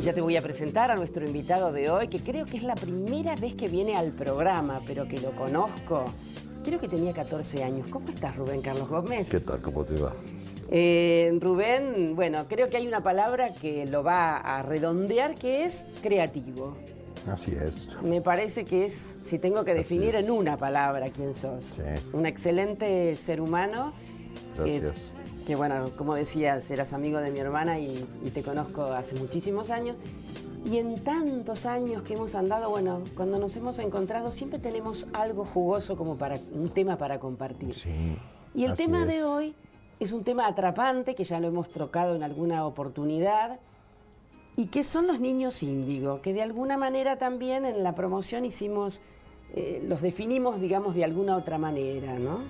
Y ya te voy a presentar a nuestro invitado de hoy, que creo que es la primera vez que viene al programa, pero que lo conozco. Creo que tenía 14 años. ¿Cómo estás, Rubén Carlos Gómez? ¿Qué tal? ¿Cómo te va? Rubén, bueno, creo que hay una palabra que lo va a redondear, que es creativo. Así es. Me parece que es, si tengo que definir en una palabra quién sos. Sí. Un excelente ser humano. Gracias. Que bueno, como decías, eras amigo de mi hermana y te conozco hace muchísimos años. Y en tantos años que hemos andado, bueno, cuando nos hemos encontrado siempre tenemos algo jugoso como para un tema para compartir. Sí. Y el así tema es. de hoy es un tema atrapante que ya lo hemos trocado en alguna oportunidad y que son los niños índigo, que de alguna manera también en la promoción hicimos, los definimos, digamos, de alguna otra manera, ¿no?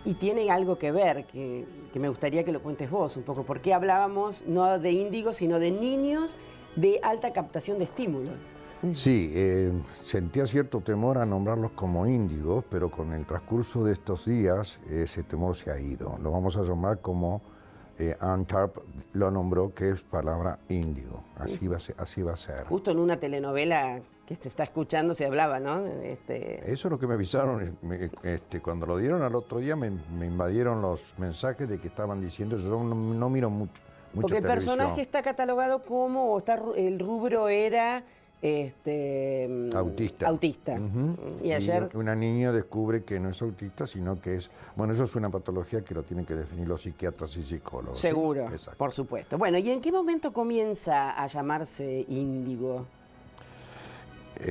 Y tiene algo que ver, que me gustaría que lo cuentes vos un poco. ¿Por qué hablábamos no de índigo, sino de niños de alta captación de estímulos? Sí, sentía cierto temor a nombrarlos como índigos, pero con el transcurso de estos días ese temor se ha ido. Lo vamos a llamar como Ann Tarp lo nombró, que es palabra índigo. Así va a ser. Justo en una telenovela que se está escuchando se hablaba, ¿no? Eso es lo que me avisaron. Cuando lo dieron al otro día me invadieron los mensajes de que estaban diciendo, yo no miro mucha porque el televisión. personaje está catalogado como, o está, el rubro era autista. Y ayer una niña descubre que no es autista, sino que es... Bueno, eso es una patología que lo tienen que definir los psiquiatras y psicólogos. Seguro, ¿sí? por supuesto. Bueno, ¿y en qué momento comienza a llamarse índigo?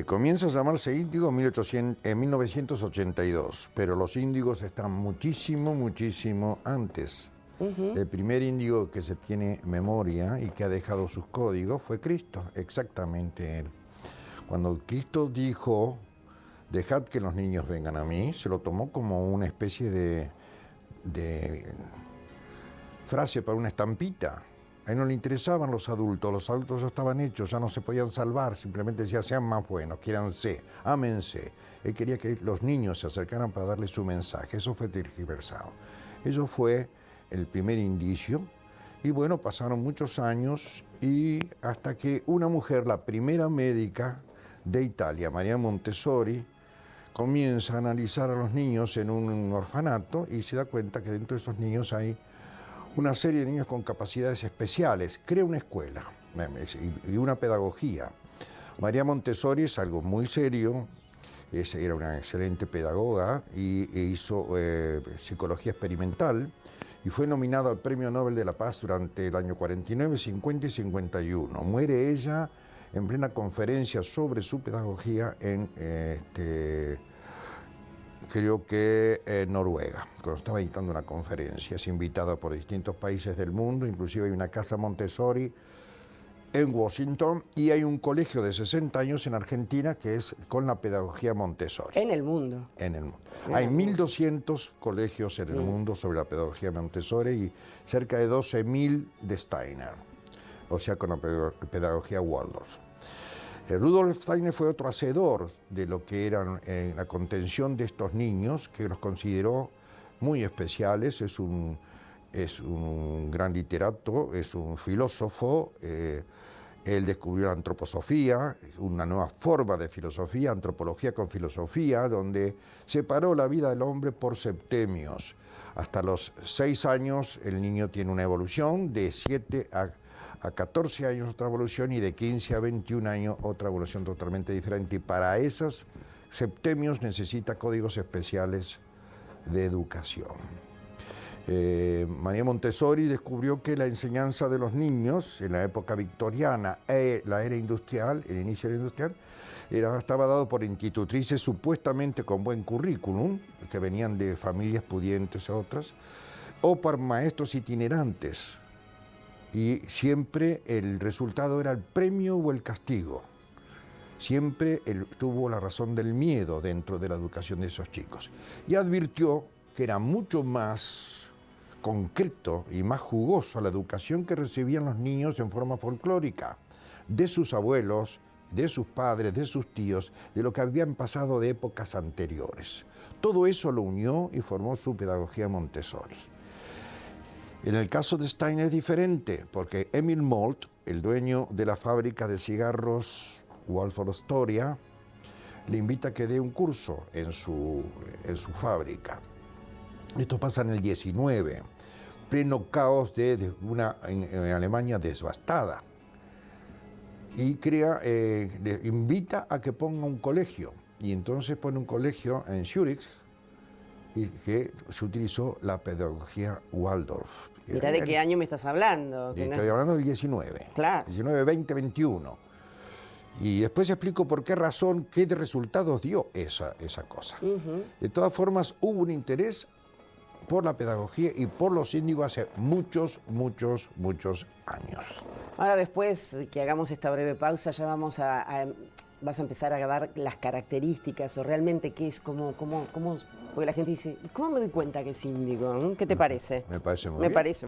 Comienza a llamarse índigo en 1982, pero los índigos están muchísimo antes. El primer índigo que se tiene memoria y que ha dejado sus códigos fue Cristo, exactamente él. Cuando Cristo dijo, dejad que los niños vengan a mí, se lo tomó como una especie de frase para una estampita. A él no le interesaban los adultos ya estaban hechos, ya no se podían salvar, simplemente decía, sean más buenos, quiéranse, ámense. Él quería que los niños se acercaran para darle su mensaje, eso fue tergiversado. Eso fue el primer indicio, y bueno, pasaron muchos años, y hasta que una mujer, la primera médica de Italia, María Montessori, comienza a analizar a los niños en un orfanato y se da cuenta que dentro de esos niños hay una serie de niños con capacidades especiales, crea una escuela y una pedagogía. María Montessori es algo muy serio, era una excelente pedagoga e hizo psicología experimental y fue nominada al Premio Nobel de la Paz durante el año 49, 50 y 51. Muere ella en plena conferencia sobre su pedagogía en creo que Noruega, cuando estaba dictando una conferencia. Es invitada por distintos países del mundo, inclusive hay una casa Montessori en Washington y hay un colegio de 60 años en Argentina que es con la pedagogía Montessori. En el mundo. En el mundo. Hay 1.200 colegios en el mundo sobre la pedagogía Montessori y cerca de 12.000 de Steiner, o sea, con la pedagogía Waldorf. Rudolf Steiner fue otro hacedor de lo que era la contención de estos niños, que los consideró muy especiales. Es un gran literato, es un filósofo. Él descubrió la antroposofía, una nueva forma de filosofía, antropología con filosofía, donde separó la vida del hombre por septemios. Hasta los 6 años el niño tiene una evolución, de 7 a 14 años otra evolución y de 15 a 21 años otra evolución totalmente diferente. Y para esos septemios necesita códigos especiales de educación. María Montessori descubrió que la enseñanza de los niños en la época victoriana, la era industrial, el inicio de la industrial, estaba dado por institutrices supuestamente con buen currículum, que venían de familias pudientes a otras, o por maestros itinerantes. Y siempre el resultado era el premio o el castigo. Siempre tuvo la razón del miedo dentro de la educación de esos chicos. Y advirtió que era mucho más concreto y más jugoso la educación que recibían los niños en forma folclórica, de sus abuelos, de sus padres, de sus tíos, de lo que habían pasado de épocas anteriores. Todo eso lo unió y formó su pedagogía Montessori. En el caso de Stein es diferente, porque Emil Molt, el dueño de la fábrica de cigarros Waldorf Astoria, le invita a que dé un curso en su fábrica. Esto pasa en el 19, pleno caos de una en Alemania devastada. Y le invita a que ponga un colegio. Y entonces pone un colegio en Zúrich, y que se utilizó la pedagogía Waldorf. Mirá de qué año me estás hablando. Estoy hablando del 19. Claro. 19, 20, 21. Y después explico por qué razón, qué de resultados dio esa cosa. De todas formas, hubo un interés por la pedagogía y por los índigos hace muchos, muchos, muchos años. Ahora, después que hagamos esta breve pausa, ya vas a empezar a dar las características o realmente qué es, cómo, porque la gente dice, ¿cómo me doy cuenta que es índigo? ¿Qué te parece? Me parece muy Me bien. parece.